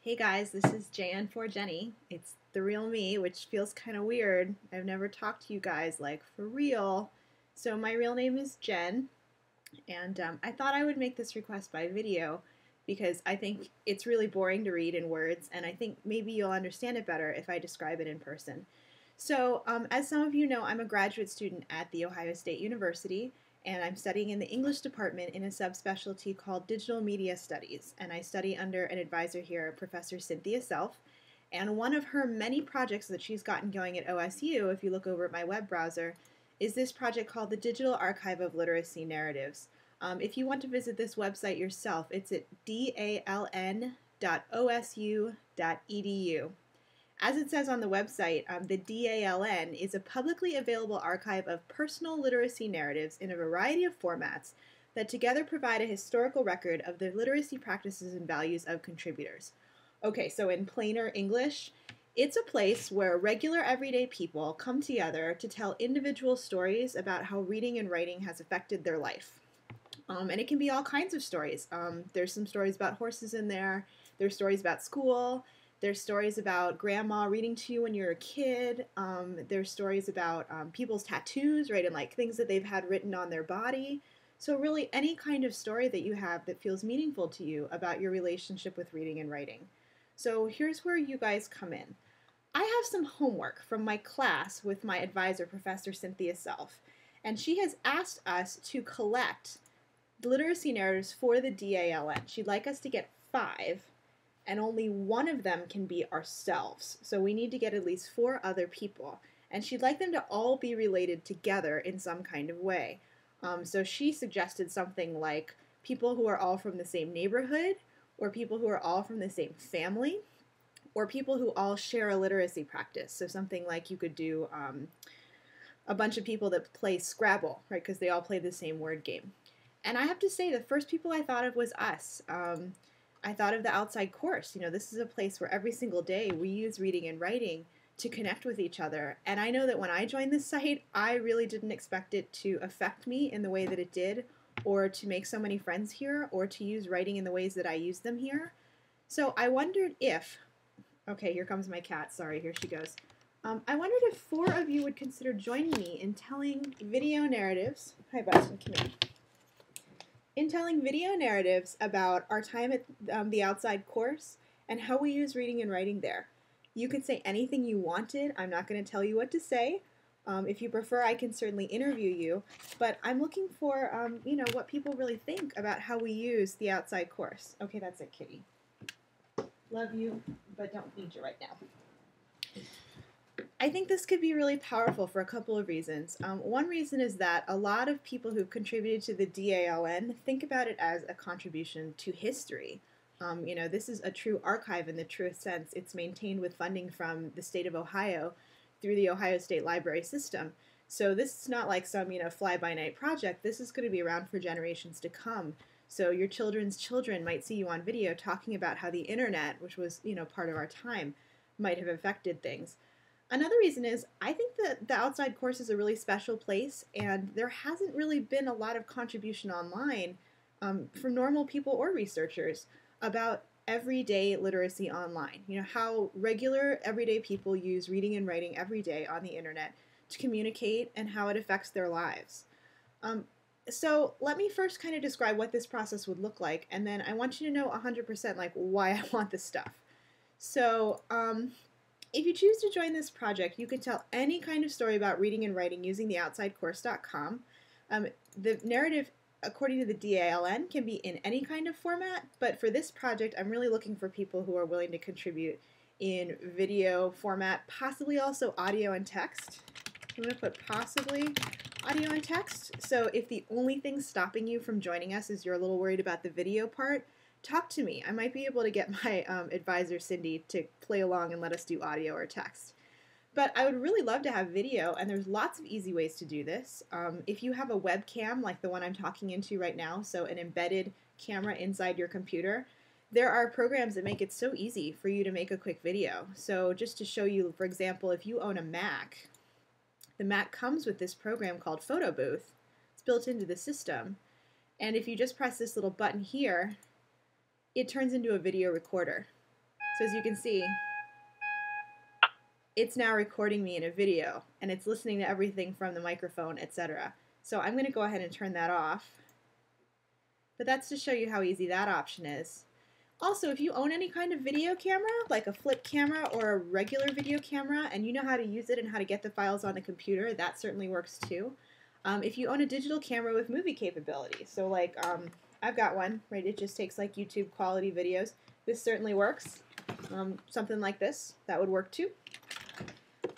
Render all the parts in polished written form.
Hey guys, this is Jan for Jenny. It's the real me, which feels kind of weird. I've never talked to you guys like for real. So my real name is Jen, and I thought I would make this request by video because I think it's really boring to read in words, and I think maybe you'll understand it better if I describe it in person. So, as some of you know, I'm a graduate student at The Ohio State University, and I'm studying in the English department in a subspecialty called Digital Media Studies, and I study under an advisor here, Professor Cynthia Self. And one of her many projects that she's gotten going at OSU, if you look over at my web browser, is this project called the Digital Archive of Literacy Narratives. If you want to visit this website yourself, it's at daln.osu.edu. As it says on the website, the DALN is a publicly available archive of personal literacy narratives in a variety of formats that together provide a historical record of the literacy practices and values of contributors. Okay, so in plainer English, it's a place where regular everyday people come together to tell individual stories about how reading and writing has affected their life. And it can be all kinds of stories. There's some stories about horses in there. There's stories about school. There's stories about grandma reading to you when you're a kid. There's stories about people's tattoos, right, and like things that they've had written on their body. So really any kind of story that you have that feels meaningful to you about your relationship with reading and writing. So here's where you guys come in. I have some homework from my class with my advisor, Professor Cynthia Self, and she has asked us to collect literacy narratives for the DALN. She'd like us to get 5, and only one of them can be ourselves. So we need to get at least 4 other people. And she'd like them to all be related together in some kind of way. So she suggested something like people who are all from the same neighborhood, or people who are all from the same family, or people who all share a literacy practice. So something like you could do a bunch of people that play Scrabble, right, because they all play the same word game. And I have to say, the first people I thought of was us. I thought of the outside course. You know, this is a place where every single day we use reading and writing to connect with each other. And I know that when I joined this site, I really didn't expect it to affect me in the way that it did, or to make so many friends here, or to use writing in the ways that I use them here. So I wondered if, okay, here comes my cat. Sorry, here she goes. I wondered if 4 of you would consider joining me in telling video narratives. Hi, Boston, come here. In telling video narratives about our time at the outside course and how we use reading and writing there. You could say anything you wanted. I'm not going to tell you what to say. If you prefer, I can certainly interview you. But I'm looking for, you know, what people really think about how we use the outside course. Okay, that's it, kitty. Love you, but don't need you right now. I think this could be really powerful for a couple of reasons. One reason is that a lot of people who've contributed to the DALN think about it as a contribution to history. You know, this is a true archive in the truest sense. It's maintained with funding from the state of Ohio through the Ohio State Library System. So this is not like some, you know, fly-by-night project. This is going to be around for generations to come. So your children's children might see you on video talking about how the internet, which was, you know, part of our time, might have affected things. Another reason is I think that the outside course is a really special place, and there hasn't really been a lot of contribution online from normal people or researchers about everyday literacy online. You know, how regular everyday people use reading and writing every day on the internet to communicate and how it affects their lives. So let me first kind of describe what this process would look like, and then I want you to know 100% like why I want this stuff. So if you choose to join this project, you can tell any kind of story about reading and writing using the outsidecourse.com. The narrative, according to the DALN, can be in any kind of format, but for this project, I'm really looking for people who are willing to contribute in video format, possibly also audio and text. I'm going to put possibly audio and text. So if the only thing stopping you from joining us is you're a little worried about the video part, talk to me. I might be able to get my advisor, Cindy, to play along and let us do audio or text. But I would really love to have video, and there's lots of easy ways to do this. If you have a webcam like the one I'm talking into right now, so an embedded camera inside your computer, there are programs that make it so easy for you to make a quick video. So just to show you, for example, if you own a Mac, the Mac comes with this program called Photo Booth. It's built into the system. And if you just press this little button here, it turns into a video recorder. So as you can see, it's now recording me in a video, and it's listening to everything from the microphone, etc. So I'm going to go ahead and turn that off. But that's to show you how easy that option is. Also, if you own any kind of video camera, like a flip camera or a regular video camera, and you know how to use it and how to get the files on the computer, that certainly works too. If you own a digital camera with movie capability, so like I've got one, right? It just takes like YouTube quality videos. This certainly works. Something like this, that would work too.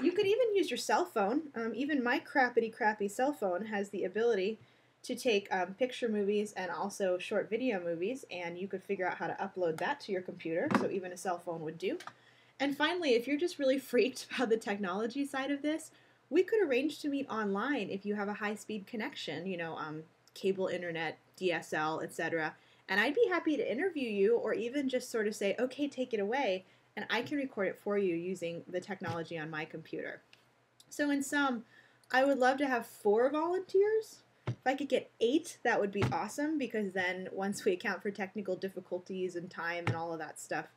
You could even use your cell phone. Even my crappy cell phone has the ability to take picture movies and also short video movies, and you could figure out how to upload that to your computer, so even a cell phone would do. And finally, if you're just really freaked about the technology side of this, we could arrange to meet online if you have a high-speed connection, you know, cable internet, DSL, etc. And I'd be happy to interview you, or even just sort of say, okay, take it away, and I can record it for you using the technology on my computer. So in sum, I would love to have 4 volunteers. If I could get 8, that would be awesome, because then once we account for technical difficulties and time and all of that stuff,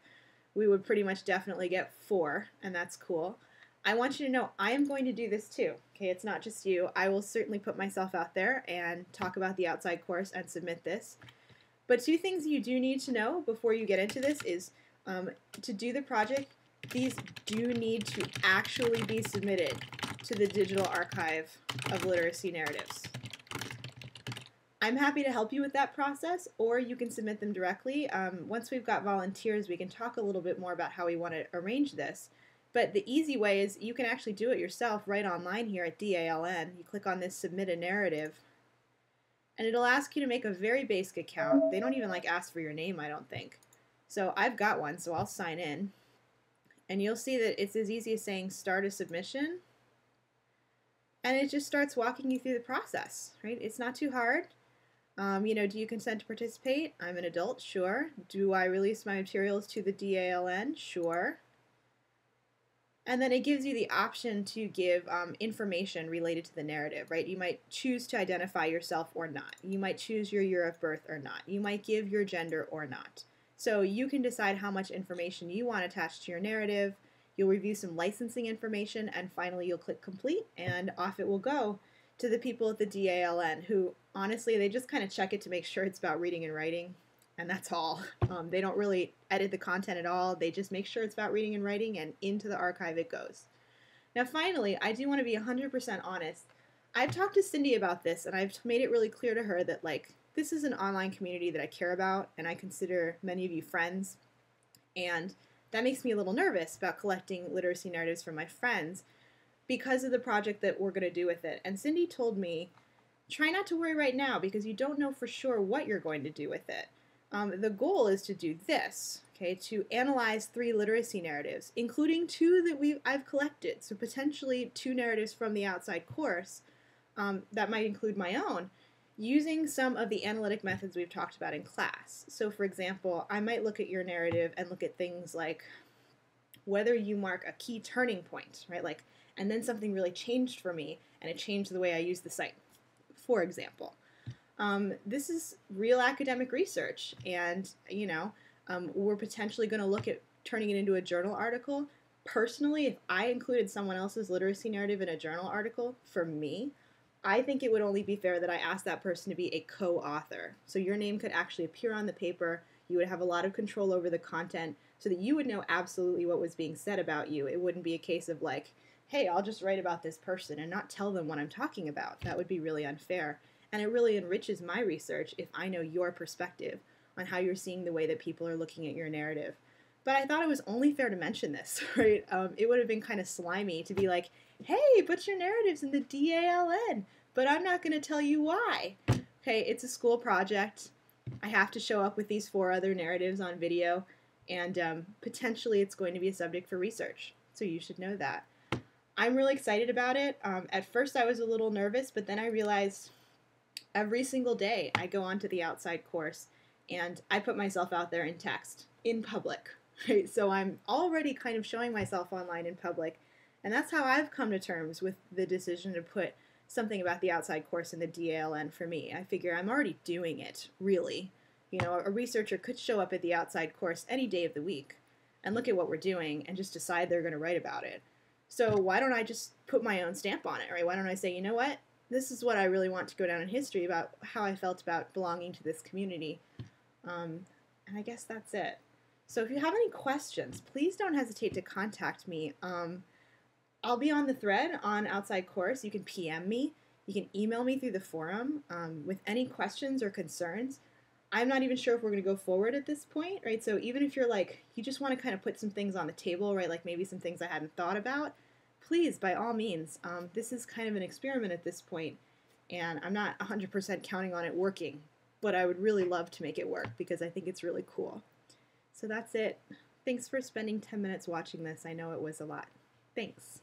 we would pretty much definitely get 4, and that's cool. I want you to know I am going to do this too. Okay, it's not just you. I will certainly put myself out there and talk about the outside course and submit this. But 2 things you do need to know before you get into this is to do the project, these do need to actually be submitted to the Digital Archive of Literacy Narratives. I'm happy to help you with that process, or you can submit them directly. Once we've got volunteers, we can talk a little bit more about how we want to arrange this. But the easy way is you can actually do it yourself right online here at DALN. You click on this Submit a Narrative, and it'll ask you to make a very basic account. They don't even ask for your name, I don't think. So I've got one, so I'll sign in. And you'll see that it's as easy as saying Start a Submission. And it just starts walking you through the process, right? It's not too hard. You know, do you consent to participate? I'm an adult, sure. Do I release my materials to the DALN? Sure. And then it gives you the option to give information related to the narrative, right? You might choose to identify yourself or not. You might choose your year of birth or not. You might give your gender or not. So you can decide how much information you want attached to your narrative. You'll review some licensing information, and finally you'll click Complete, and off it will go to the people at the DALN, who honestly, they just kind of check it to make sure it's about reading and writing, and that's all. They don't really edit the content at all. They just make sure it's about reading and writing, and into the archive it goes. Now finally, I do want to be 100% honest. I've talked to Cindy about this, and I've made it really clear to her that this is an online community that I care about, and I consider many of you friends, and that makes me a little nervous about collecting literacy narratives from my friends because of the project that we're going to do with it. And Cindy told me, try not to worry right now because you don't know for sure what you're going to do with it. The goal is to do this, okay, to analyze 3 literacy narratives, including 2 that I've collected, so potentially 2 narratives from the outside course that might include my own, using some of the analytic methods we've talked about in class. So for example, I might look at your narrative and look at things like whether you mark a key turning point, right? And then something really changed for me, and it changed the way I use the site, for example. This is real academic research, and we're potentially going to look at turning it into a journal article. Personally, if I included someone else's literacy narrative in a journal article, for me, I think it would only be fair that I ask that person to be a co-author. So your name could actually appear on the paper, you would have a lot of control over the content, so that you would know absolutely what was being said about you. It wouldn't be a case of hey, I'll just write about this person and not tell them what I'm talking about. That would be really unfair. And it really enriches my research if I know your perspective on how you're seeing the way that people are looking at your narrative. But I thought it was only fair to mention this, right? It would have been kind of slimy to be like, hey, put your narratives in the DALN, but I'm not going to tell you why. Okay, it's a school project. I have to show up with these 4 other narratives on video, and potentially it's going to be a subject for research. So you should know that. I'm really excited about it. At first I was a little nervous, but then I realized every single day I go onto the outside course and I put myself out there in text, in public. Right? So I'm already kind of showing myself online in public, and that's how I've come to terms with the decision to put something about the outside course in the DALN for me. I figure I'm already doing it, really. A researcher could show up at the outside course any day of the week. and look at what we're doing and just decide they're going to write about it. So why don't I just put my own stamp on it, right? Why don't I say, you know what? This is what I really want to go down in history about how I felt about belonging to this community. And I guess that's it. So if you have any questions, please don't hesitate to contact me. I'll be on the thread on Outside Course. You can PM me. You can email me through the forum with any questions or concerns. I'm not even sure if we're going to go forward at this point, right? So even if you're like, you just want to kind of put some things on the table, right? Like maybe some things I hadn't thought about, please, by all means. This is kind of an experiment at this point, and I'm not 100% counting on it working, but I would really love to make it work because I think it's really cool. So that's it. Thanks for spending 10 minutes watching this. I know it was a lot. Thanks.